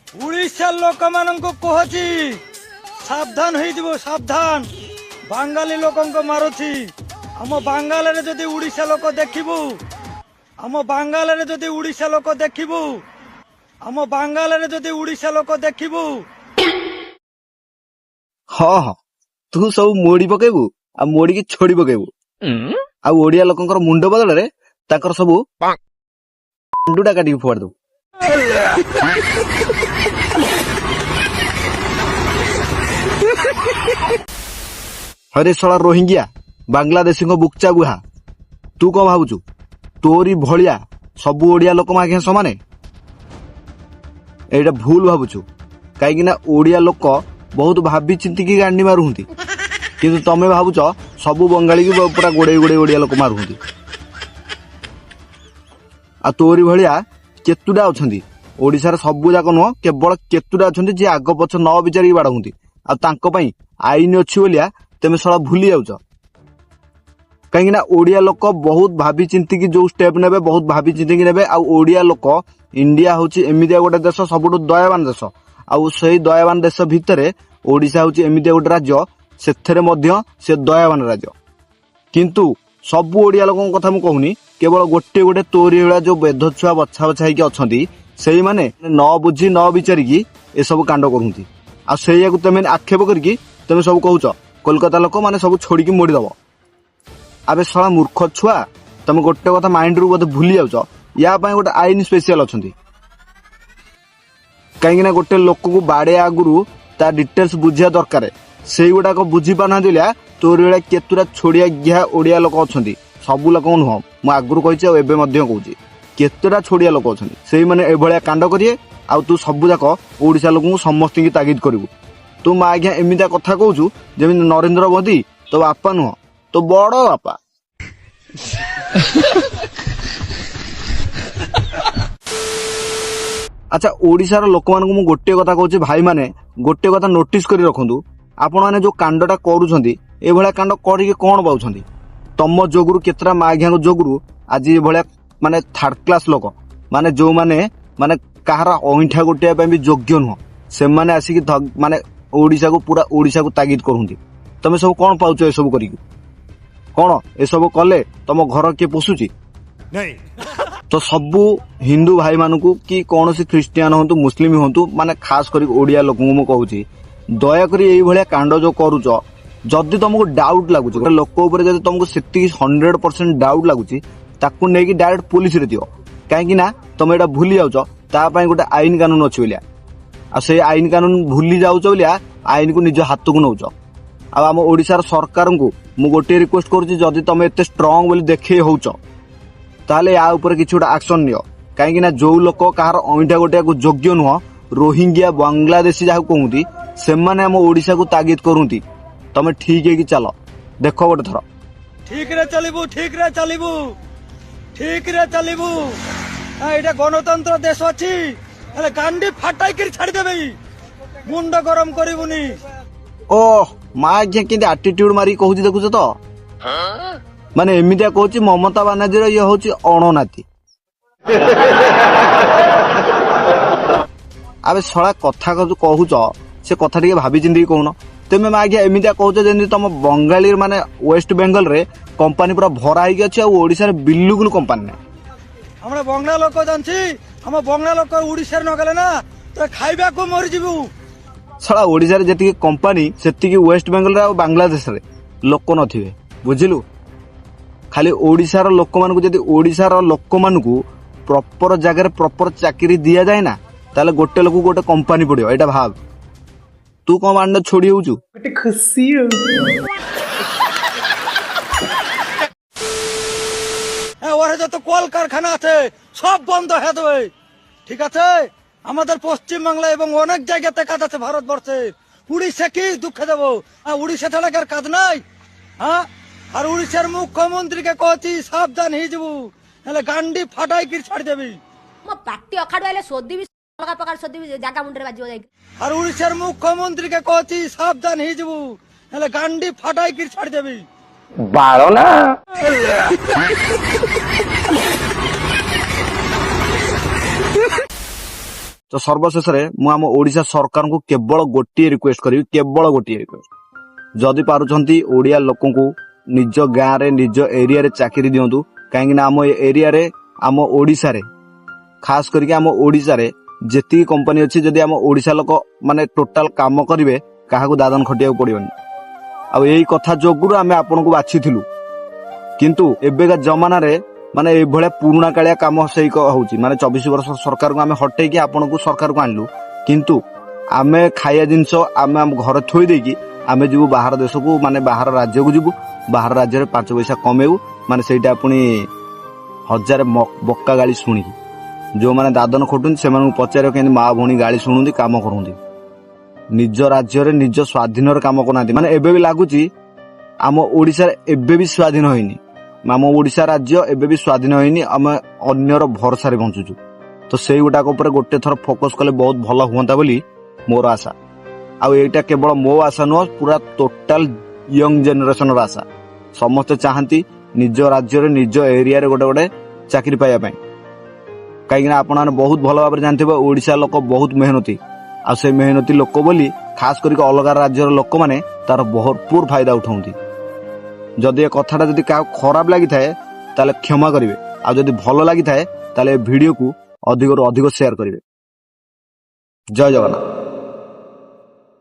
उड़ीसा लोक मान कहची सावधान हो सावधान बांगाली लोक मारुची आम बांगाल जदि उड़ीसा लोक देखबू आम बांगाल जदि उड़ीसा लोक देखबू आम बांगाल जदि उड़ीसा लोक देखबू हाँ हाँ तू सब मोड़ी पकेबू आ मोड़ी की छोड़ी पकेबू आ ओडिया लोकंकर मुंड बदल ताकर सब मुंडुटा काटी फोड़ दू अरे सला रोहिंग्या बांग्लादेशी को बुकचा बुहा तू कौन भावुचु तोरी भलिया सबू ओडिया लोक आगे समाने एटा भूल भावुचु कहीं ओडिया लोक बहुत भाभी चिंतिकी गांडी मारुहंती किंतु तमे भावुच सबू बंगाली की पूरा गोड़े गोड़े ओडिया लोक मारुहंती आ तोरी भलिया केतुटा अछंती ओडिसा रे सबू जाक नुह केवल केतुटा अछंती जे आग पछ न विचारी बाड़ाहंती आ तांको पई आईन अछि बोलिया तेमे सला भूली जाउछ कहीं ओडिया लोक बहुत भाभी चिंतिकी जो स्टेप नेबे बहुत भाभी चिंतिकी नेबे आ ओडिया लोक इंडिया होची एमिदिया गोटे देश सबुठु दयावान देश आउ सेही दयावान देश भितरे ओडिसा होची एमिदिया गोटे राज्य सेथरे मध्य से दयावान राज्य किंतु सबू ओडिया लोकन कथा मु कहूनी केवल गोटे गोटे तोरी भलिया जो बेध छुआ बछा बछा ହେଇକି ଅଛନ୍ତି सेही माने न बुझी न विचारिकी ए सब कांड करूंती आ सेया को तमे आक्षेप करकी तमे सब कहूच कोलकाता लोक माने सब छोड़ी मोड़ी दब आबे सला मूर्ख छुआ तमे गोटे कथा माइंड रु बोधे भूली जाउछ या पई गोटे आईन स्पेशल अछंती कहीं गोटे लोक को बाड़े आगुरु ता डिटेल्स बुझिया दरकार सेही गुडा को बुझी पाना दिलिया तोर बेला केतुरा छोड़िया गिया ओडिया लोक अछंती सबु लोक नुह मु आगुरु कहिचे आ एबे मध्य कहूची केतुरा छोड़िया लोक अछंती सेही माने ए भलिया कांड करिए आ तू सबु जाक ओडिसा लोक समस्त की तागिद करिवु तू मा आज्ञा एमितिया कथा कहूचु जेमिति नरेंद्र मोदी तो बापा नुह तो बड़ बापा अच्छा ओडिसा लोक मान को गोटे कथा कहूँ भाई माने गोटे कथा नोटिस करी रखंतु आपण माने जो कांडटा करूछंती ए भलिया कांड करिके कोन पाउछंती तम जोगुरु केतरा माघिया जोगुरु आज ए भलिया माने थर्ड क्लास लोक माने जो माने कहार अइठा गोटे भी योग्य नुह से माने आसिक माने ओडिसा को पूरा ओडिसा को तागिद करूंती तमे सब कोन पाउछ ए सब करिक कोन ए सब कले तम घर के पोसुची नहीं तो सबू हिंदू भाई मानू कि कौन सी ख्रिस्टियान हूँ मुस्लिम हूँ माने खास कर ओडिया लोक कहूँ दयाकोरी यही भाया कांड जो करुच जदि तुमको डाउट लगुच गोटे लोक जब तुमको से 100% डाउट लगुच ताकू नहीं डायरेक्ट पुलिस रे दियो कहीं तुम एटा भूली जाउच तापाई गोटे आईन कानून अच्छी बोलिया आ से आईन कानून भूली जाउच बोलिया आईन को निज हाथ को नौच आम ओडिशार सरकार को मु गोटे रिक्वेस्ट करुच्ची जदि तुम एते स्ट्रांग बोली देखे होउच ताले या ऊपर किसी गोटे एक्शन नियो कहीं जो लोक कहार अइठा गोटे को योग्य नुह रोहिंग्या बांग्लादेशी जहाँ कहती से आम ओडिशा को तागिद करूंती तमे ठीक है कि चल देख गोटे थर ठीक रे चलिबू ठीक रे चलिबू ठीक रे चलिबू एटा गणतंत्र देश अछि हेले गांडी फाटाई कर छाड़ी देबे मुंड गरम करिवुनी ओह माँ जे के एटीट्यूड मारी कहूची देखुछ तो माने एमितिया कहूची ममता बानार्जी ये होची अणनाती आबे सळा कथा कहूच से कथा टिके भाभी चिंती कहून तेमे आज्ञा एमितिया कहूच जेंति तुम बंगाली माने वेस्ट बेंगल रे कंपनी पूरा भरा होगी अच्छे ओडिशा रे बिल्कुल कंपनी ना हमरा बंगला लोक जानछि हम बंगला लोक ओडिशा रे न गले ना तो खाइबा को मरि जिबू सळा ओडिशा रे जति कंपनी सेति वेस्ट बेंगल रे आ बांग्लादेश रे लोक नथिबे बुझिलु खाली ओडिशार लोक मानकु जदि ओडिशार लोक मानकु प्रॉपर जगह प्रॉपर चाकरी दिया जाए ना ताले गोटे लोक गोटे कंपनी पड़ियो एटा भाव तू कौन मांड छोड़ी होउचु गोटे खुशी ওরে যত কল কারখানা আছে সব বন্ধ হয়ে দেবে ঠিক আছে আমাদের পশ্চিম বাংলা এবং অনেক জায়গাতে কাজ আছে ভারতবর্ষে উড়িষ্যা কি দুঃখ দেব উড়িষ্যা ছাড়া কার কাজ নাই হ্যাঁ আর উড়িষ্যার মুখ্যমন্ত্রীকে কহছি সাবধান হয়ে যাবু হেলে গান্ডি ফাটাই কি ছাড়ি দেবি মো পাটি অখাড়ু আইলে সদিবি অলগা প্রকার সদিবি জায়গা মুন্ডরে বাজিব যাই আর উড়িষ্যার মুখ্যমন্ত্রীকে কহছি সাবধান হয়ে যাবু হেলে গান্ডি ফাটাই কি ছাড়ি দেবি বাড়ো না ତ ସର୍ବଶେଷରେ ମୁଁ ଆମ ଓଡିଶା ସରକାରଙ୍କୁ କେବଳ ଗୋଟିଏ ରିକ୍ୱେଷ୍ଟ କରିବି, କେବଳ ଗୋଟିଏ ରିକ୍ୱେଷ୍ଟ, ଯଦି ପାରୁଛନ୍ତି ଓଡିଆ ଲୋକଙ୍କୁ ନିଜ ଗାଁରେ ନିଜ ଏରିଆରେ ଚାକିରି ଦିଅନ୍ତୁ। କାହିଁକିନା ଆମ ଏରିଆରେ ଆମ ଓଡିଶାରେ ଖାସ କରିକି ଆମ ଓଡିଶାରେ ଯେତିକି କମ୍ପାନୀ ଅଛି, ଯଦି ଆମ ଓଡିଶା ଲୋକ ମାନେ ଟୋଟାଲ କାମ କରିବେ କାହାକୁ ଦାଦନ ଖଟିବାକୁ ପଡିବନି। ଆଉ ଏଇ କଥା ଯୋଗୁରୁ ଆମେ ଆପଣଙ୍କୁ ବାଛିଥିଲୁ। କିନ୍ତୁ ଏବେକା ଜମାନାରେ ମାନେ ଏଇଭଳିଆ ପୁରୁଣା କାଳିଆ କାମ ସେଇ ହଉଛି, ମାନେ 24 ବର୍ଷ ସରକାରକୁ ଆମେ ହଟେଇକି ଆପଣଙ୍କୁ ସରକାରକୁ ଆଣିଲୁ। କିନ୍ତୁ ଆମେ ଖାଇବା ଜିନିଷ ଆମେ ଆମ ଘରେ ଥୋଇ ଦେଇକି ଆମେ ଯିବୁ ବାହାର ଦେଶକୁ, ମାନେ ବାହାର ରାଜ୍ୟକୁ ଯିବୁ, ବାହାର ରାଜ୍ୟରେ 5 ପଇସା କମେଇବୁ, ମାନେ ସେଇଟା ପୁଣି ହଜାରେ ବକା ଗାଳି ଶୁଣିକି। ଯୋଉମାନେ ଦାଦନ ଖଟୁଛନ୍ତି ସେମାନଙ୍କୁ ପଚାରିବ କେମିତି ମା ଭଉଣୀ ଗାଳି ଶୁଣନ୍ତି, କାମ କରନ୍ତି। ନିଜ ରାଜ୍ୟରେ ନିଜ ସ୍ୱାଧୀନରେ କାମ କରୁନାହାନ୍ତି। ମାନେ ଏବେ ବି ଲାଗୁଛି ଆମ ଓଡିଶାରେ ଏବେ ବି ସ୍ୱାଧୀନ ହେଇନି, ଆମ ଓଡିଶା ରାଜ୍ୟ ଏବେ ବି ସ୍ୱାଧୀନ ହେଇନି, ଆମେ ଅନ୍ୟର ଭରସାରେ ବଞ୍ଚୁଛୁ। ତ ସେଇଗୁଟାକ ଉପରେ ଗୋଟେ ଥର ଫୋକସ କଲେ ବହୁତ ଭଲ ହୁଅନ୍ତା ବୋଲି ମୋର ଆଶା। ଆଉ ଏଇଟା କେବଳ ମୋ ଆଶା ନୁହଁ, ପୁରା ଟୋଟାଲ ୟଙ୍ଗ ଜେନେରେସନର ଆଶା। ସମସ୍ତେ ଚାହାନ୍ତି ନିଜ ରାଜ୍ୟରେ ନିଜ ଏରିଆରେ ଗୋଟେ ଚାକିରି ପାଇବା ପାଇଁ। କାହିଁକିନା ଆପଣମାନେ ବହୁତ ଭଲ ଭାବରେ ଜାଣିଥିବେ ଓଡିଶା ଲୋକ ବହୁତ ମେହନତି, ଆଉ ସେ ମେହନତି ଲୋକ ବୋଲି ଖାସ କରିକି ଅଲଗା ରାଜ୍ୟର ଲୋକମାନେ ତାର ଭରପୁର ଫାଇଦା ଉଠାନ୍ତି। ଯଦି ଏ କଥାଟା ଯଦି କାହାକୁ ଖରାପ ଲାଗିଥାଏ ତାହେଲେ କ୍ଷମା କରିବେ, ଆଉ ଯଦି ଭଲ ଲାଗିଥାଏ ତାହେଲେ ଏ ଭିଡିଓକୁ ଅଧିକରୁ ଅଧିକ ସେୟାର କରିବେ। ଜୟ ଜଗନ୍ନାଥ।